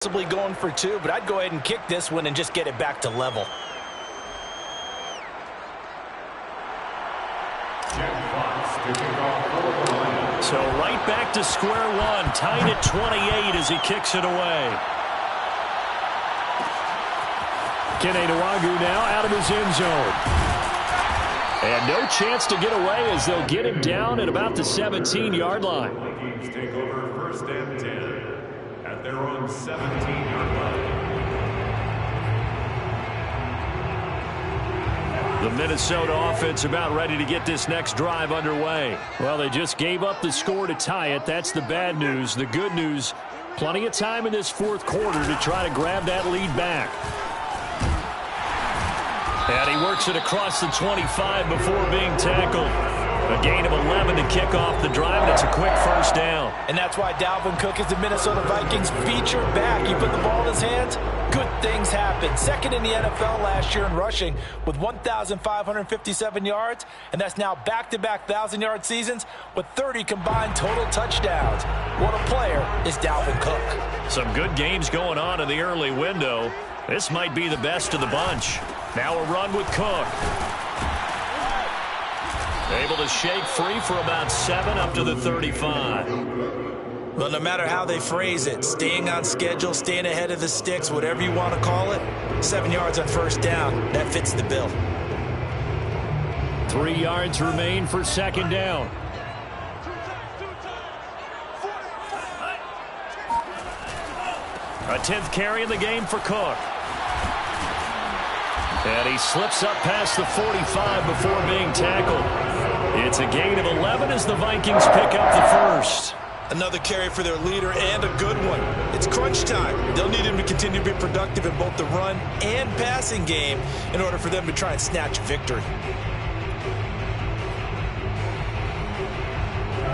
Possibly going for two, but I'd go ahead and kick this one and just get it back to level. So right back to square one, tied at 28 as he kicks it away. Kene Nwagu now out of his end zone. And no chance to get away as they'll get him down at about the 17-yard line. Vikings take over first and 10 at their own 17-yard line. The Minnesota offense about ready to get this next drive underway. Well, they just gave up the score to tie it. That's the bad news. The good news, plenty of time in this fourth quarter to try to grab that lead back. And he works it across the 25 before being tackled. A gain of 11 to kick off the drive, and it's a quick first down. And that's why Dalvin Cook is the Minnesota Vikings featured back. You put the ball in his hands, good things happen. Second in the NFL last year in rushing with 1,557 yards, and that's now back-to-back 1,000-yard seasons with 30 combined total touchdowns. What a player is Dalvin Cook. Some good games going on in the early window. This might be the best of the bunch. Now a run with Cook. Able to shake free for about 7 up to the 35. Well, no matter how they phrase it, staying on schedule, staying ahead of the sticks, whatever you want to call it, 7 yards on first down, that fits the bill. 3 yards remain for second down. A 10th carry in the game for Cook. And he slips up past the 45 before being tackled. It's a gain of 11 as the Vikings pick up the first. Another carry for their leader and a good one. It's crunch time. They'll need him to continue to be productive in both the run and passing game in order for them to try and snatch victory.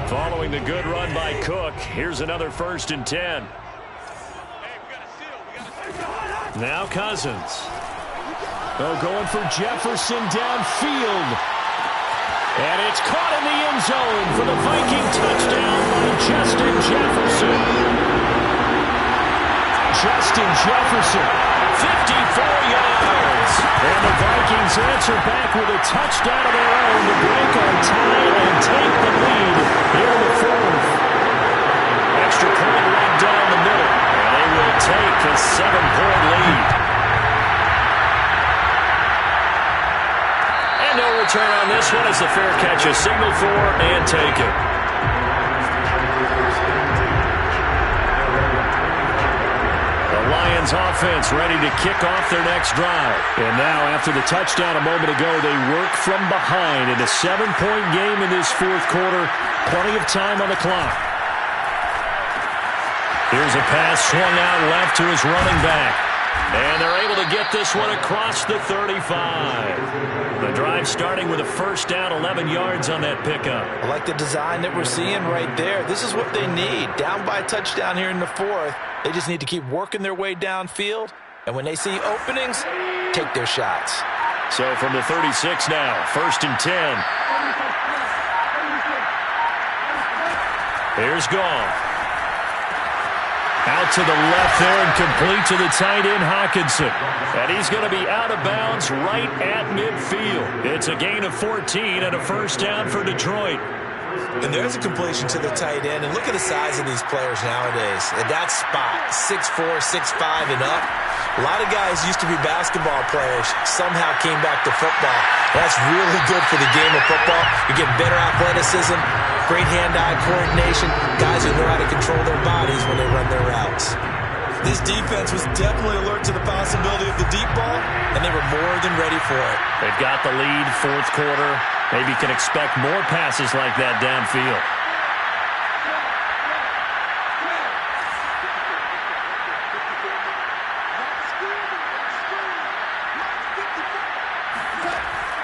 Following the good run by Cook, here's another 1st and 10. Now Cousins. Oh, going for Jefferson downfield. And it's caught in the end zone for the Viking touchdown by Justin Jefferson. Justin Jefferson, 54 yards. And the Vikings answer back with a touchdown of their own to break on time and take the lead here in the fourth. Extra point right down the middle. And they will take a 7-point lead. No return on this one as the fair catch is signaled for and taken. The Lions offense ready to kick off their next drive. And now after the touchdown a moment ago, they work from behind in a 7-point game in this fourth quarter. Plenty of time on the clock. Here's a pass swung out left to his running back. And they're able to get this one across the 35. The drive starting with a first down, 11 yards on that pickup. I like the design that we're seeing right there. This is what they need. Down by a touchdown here in the fourth. They just need to keep working their way downfield. And when they see openings, take their shots. So from the 36 now, 1st and 10. Here's Goff. Out to the left there and complete to the tight end, Hockenson. And he's going to be out of bounds right at midfield. It's a gain of 14 and a first down for Detroit. And there's a completion to the tight end. And look at the size of these players nowadays. At that spot, 6'4", 6'5", and up. A lot of guys used to be basketball players, somehow came back to football. That's really good for the game of football. You're getting better athleticism, great hand-eye coordination, guys who know how to control their bodies when they run their routes. This defense was definitely alert to the possibility of the deep ball, and they were more than ready for it. They've got the lead, fourth quarter. Maybe can expect more passes like that downfield.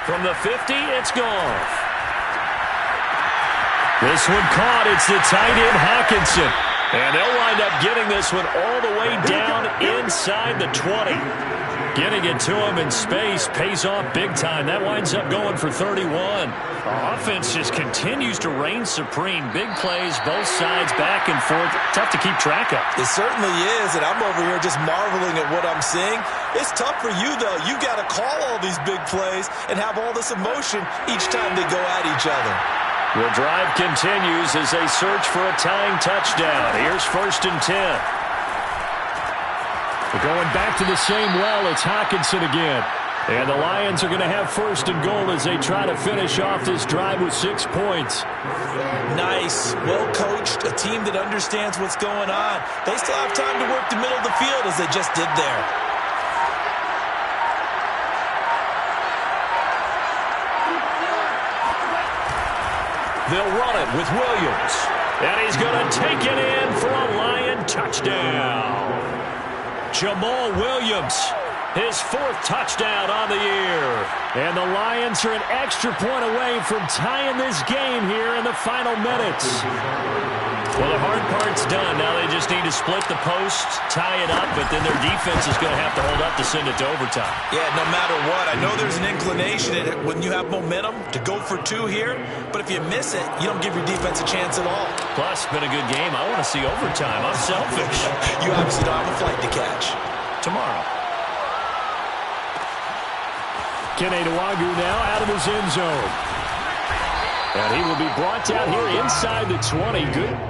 From the 50, it's Goff. This one caught. It's the tight end, Hockenson. And they'll wind up getting this one all the way down inside the 20. Getting it to him in space pays off big time. That winds up going for 31. Offense just continues to reign supreme. Big plays, both sides, back and forth. Tough to keep track of. It certainly is, and I'm over here just marveling at what I'm seeing. It's tough for you, though. You got to call all these big plays and have all this emotion each time they go at each other. The drive continues as they search for a tying touchdown. Here's 1st and 10. We're going back to the same well. It's Hawkinson again. And the Lions are going to have 1st and goal as they try to finish off this drive with 6 points. Nice, well-coached, a team that understands what's going on. They still have time to work the middle of the field as they just did there. They'll run it with Williams. And he's going to take it in for a Lion touchdown. Jamal Williams, his 4th touchdown on the year. And the Lions are an extra point away from tying this game here in the final minutes. Well, the hard part's done. Now they just need to split the post, tie it up, but then their defense is going to have to hold up to send it to overtime. Yeah, no matter what. I know there's an inclination in it when you have momentum to go for 2 here, but if you miss it, you don't give your defense a chance at all. Plus, it's been a good game. I want to see overtime. I'm selfish. You obviously don't have a flight to catch. Tomorrow. Kene Nwangwu now out of his end zone. And he will be brought down here inside the 20. Good.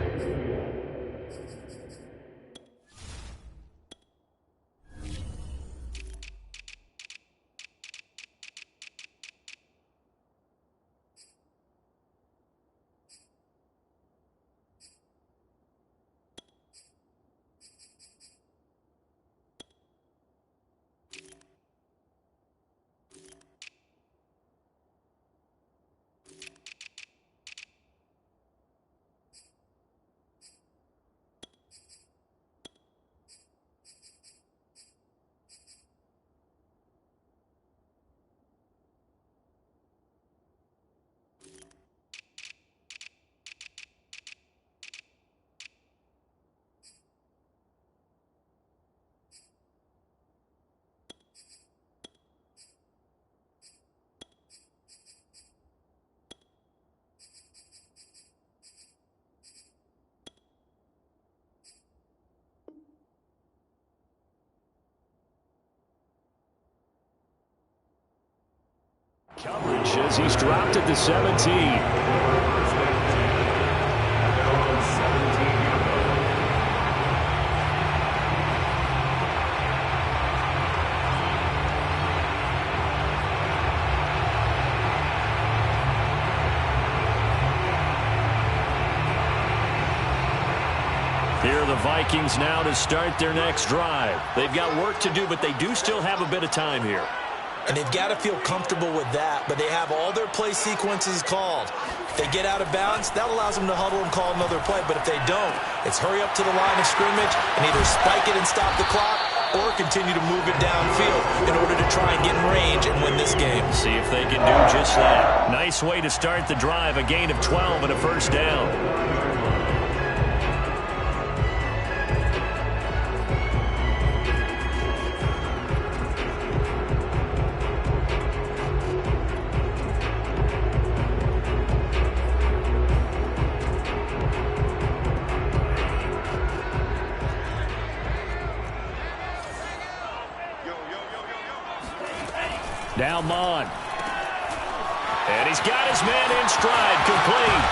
Coverage as he's dropped at the 17. Here are the Vikings now to start their next drive. They've got work to do, but they do still have a bit of time here. And they've got to feel comfortable with that, but they have all their play sequences called. If they get out of bounds, that allows them to huddle and call another play. But if they don't, it's hurry up to the line of scrimmage and either spike it and stop the clock or continue to move it downfield in order to try and get in range and win this game. See if they can do just that. Nice way to start the drive, a gain of 12 and a 1st down. Now Mon. And he's got his man in stride, complete.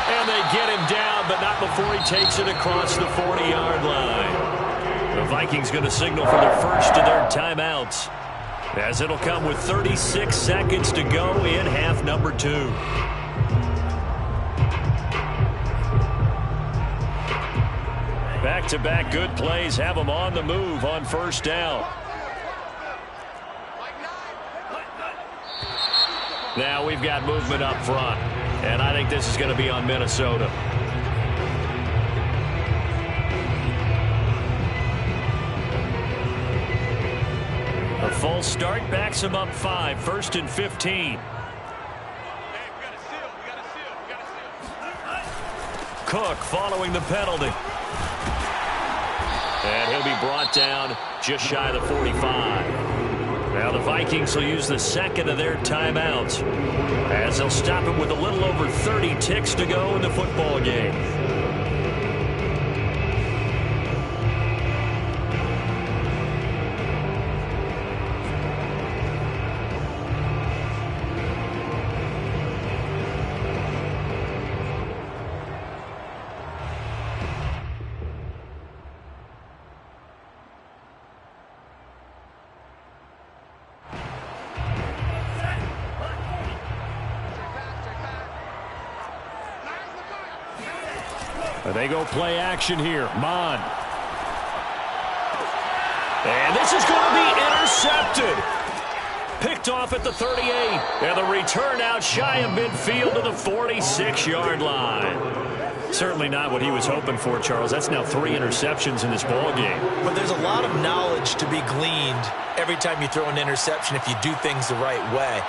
And they get him down, but not before he takes it across the 40-yard line. The Vikings going to signal for their first of their timeouts, as it'll come with 36 seconds to go in half number 2. Back-to-back good plays have them on the move on 1st down. Now we've got movement up front, and I think this is going to be on Minnesota. A full start backs him up 5, 1st and 15. Cook following the penalty. And he'll be brought down just shy of the 45. Now the Vikings will use the second of their timeouts as they'll stop it with a little over 30 ticks to go in the football game. They go play action here. Mon. And this is going to be intercepted. Picked off at the 38. And the return out shy of midfield to the 46-yard line. Certainly not what he was hoping for, Charles. That's now 3 interceptions in this ball game. But there's a lot of knowledge to be gleaned every time you throw an interception if you do things the right way.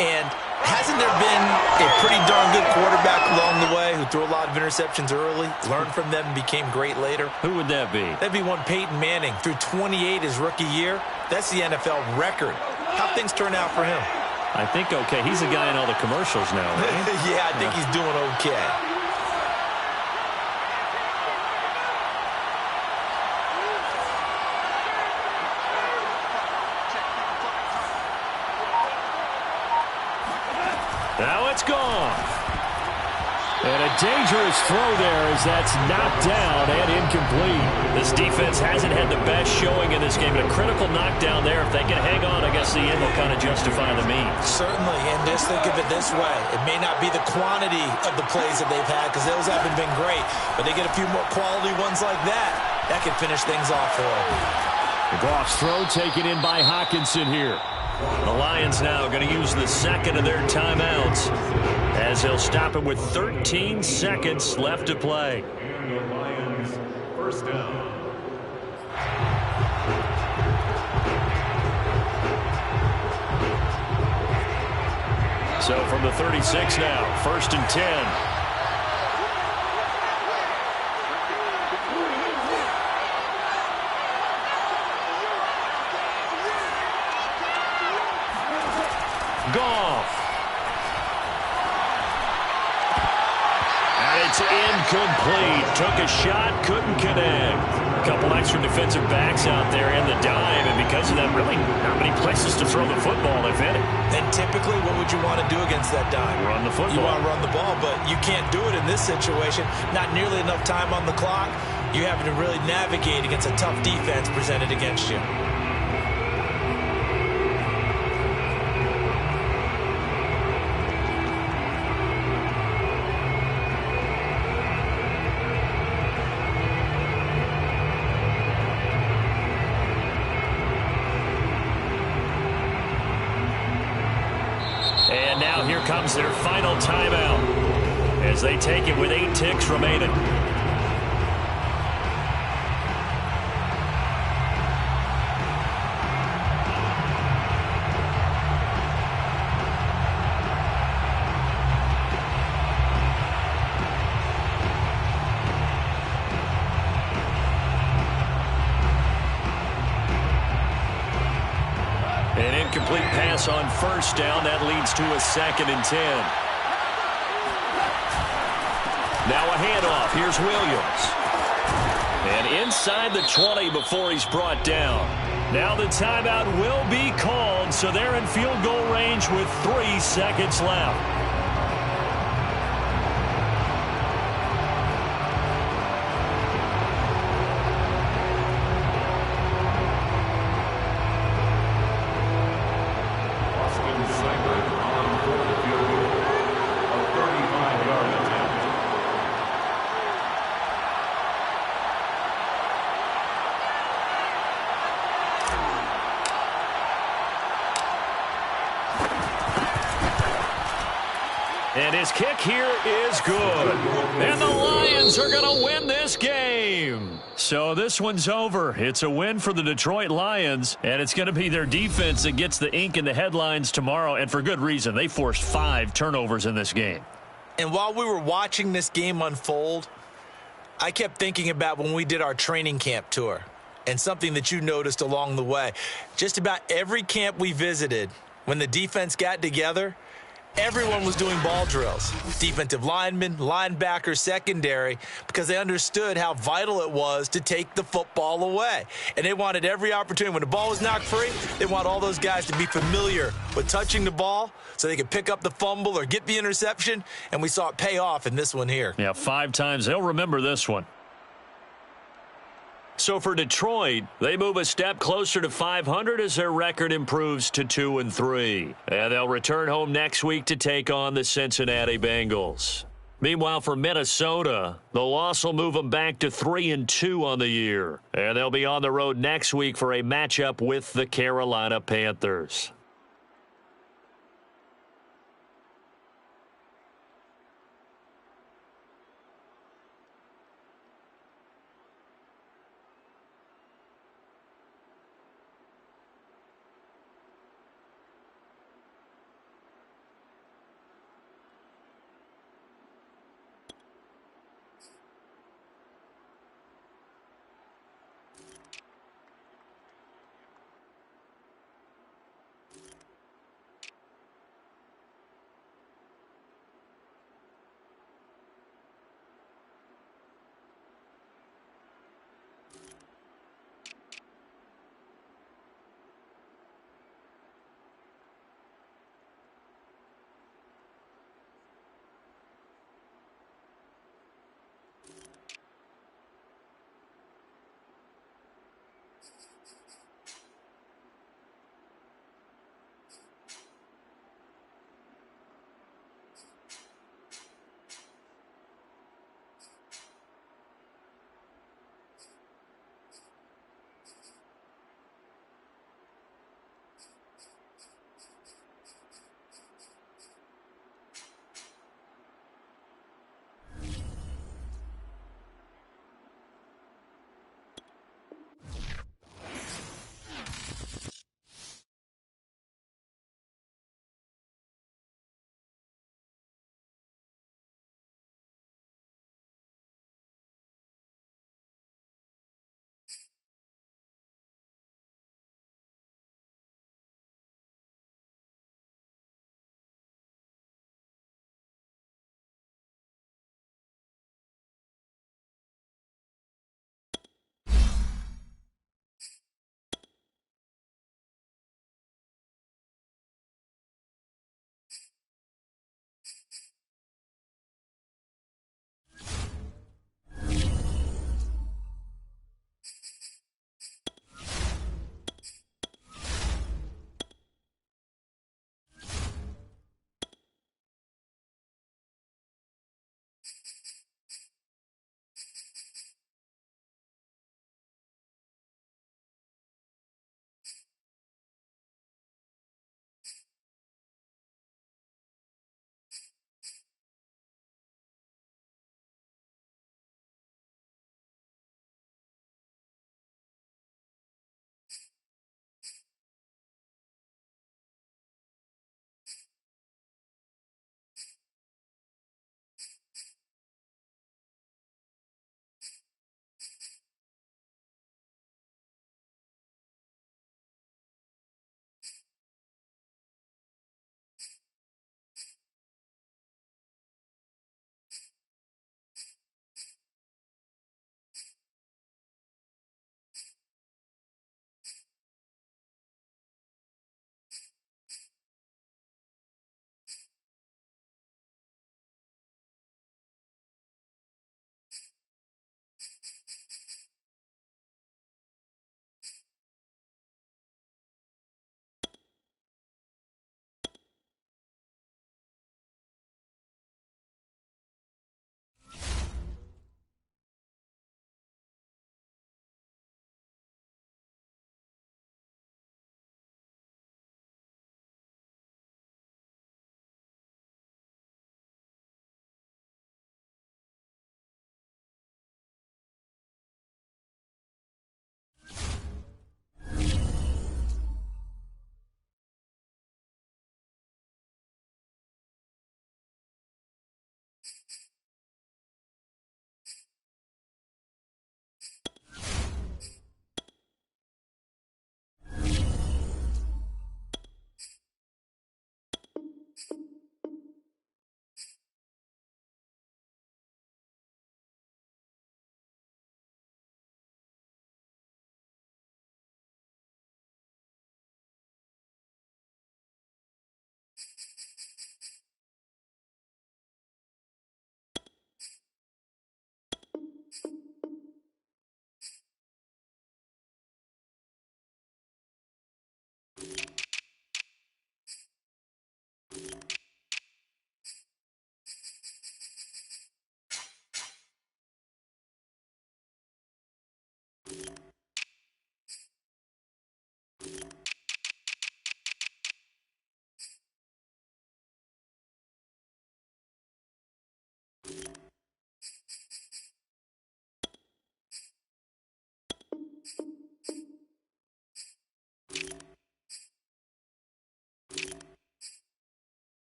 And hasn't there been a pretty darn good quarterback along the way who threw a lot of interceptions early, learned from them, and became great later? Who would that be? That'd be one Peyton Manning. Threw 28 his rookie year. That's the NFL record. How'd things turn out for him? I think okay. He's a guy in all the commercials now, right? Yeah, I think he's doing okay. Now it's gone. And a dangerous throw there as that's knocked down and incomplete. This defense hasn't had the best showing in this game, but a critical knockdown there. If they can hang on, I guess the end will kind of justify the means. Certainly, and just think of it this way. It may not be the quantity of the plays that they've had because those haven't been great, but they get a few more quality ones like that. That can finish things off for them. The Goff's throw taken in by Hawkinson here. The Lions now going to use the second of their timeouts as they'll stop it with 13 seconds left to play. And the Lions first down. So from the 36 now, 1st and 10. Goff. And it's incomplete. Took a shot, couldn't connect. A couple extra defensive backs out there in the dime, and because of that, really not many places to throw the football, if any. And typically, what would you want to do against that dime? Run the football. You want to run the ball, but you can't do it in this situation. Not nearly enough time on the clock. You have to really navigate against a tough defense presented against you. And now here comes their final timeout as they take it with 8 ticks remaining. An incomplete pass on 1st down. That leads to a 2nd and 10. Now a handoff. Here's Williams. And inside the 20 before he's brought down. Now the timeout will be called, so they're in field goal range with 3 seconds left. And his kick here is good. And the Lions are going to win this game. So this one's over. It's a win for the Detroit Lions, and it's going to be their defense that gets the ink in the headlines tomorrow, and for good reason. They forced 5 turnovers in this game. And while we were watching this game unfold, I kept thinking about when we did our training camp tour. and something that you noticed along the way. Just about every camp we visited, when the defense got together, everyone was doing ball drills. Defensive linemen, linebackers, secondary, because they understood how vital it was to take the football away. And they wanted every opportunity. When the ball was knocked free, they want all those guys to be familiar with touching the ball so they could pick up the fumble or get the interception. And we saw it pay off in this one here. Yeah, 5 times. They'll remember this one. So for Detroit, they move a step closer to 500 as their record improves to 2-3. And they'll return home next week to take on the Cincinnati Bengals. Meanwhile, for Minnesota, the loss will move them back to 3-2 on the year. And they'll be on the road next week for a matchup with the Carolina Panthers.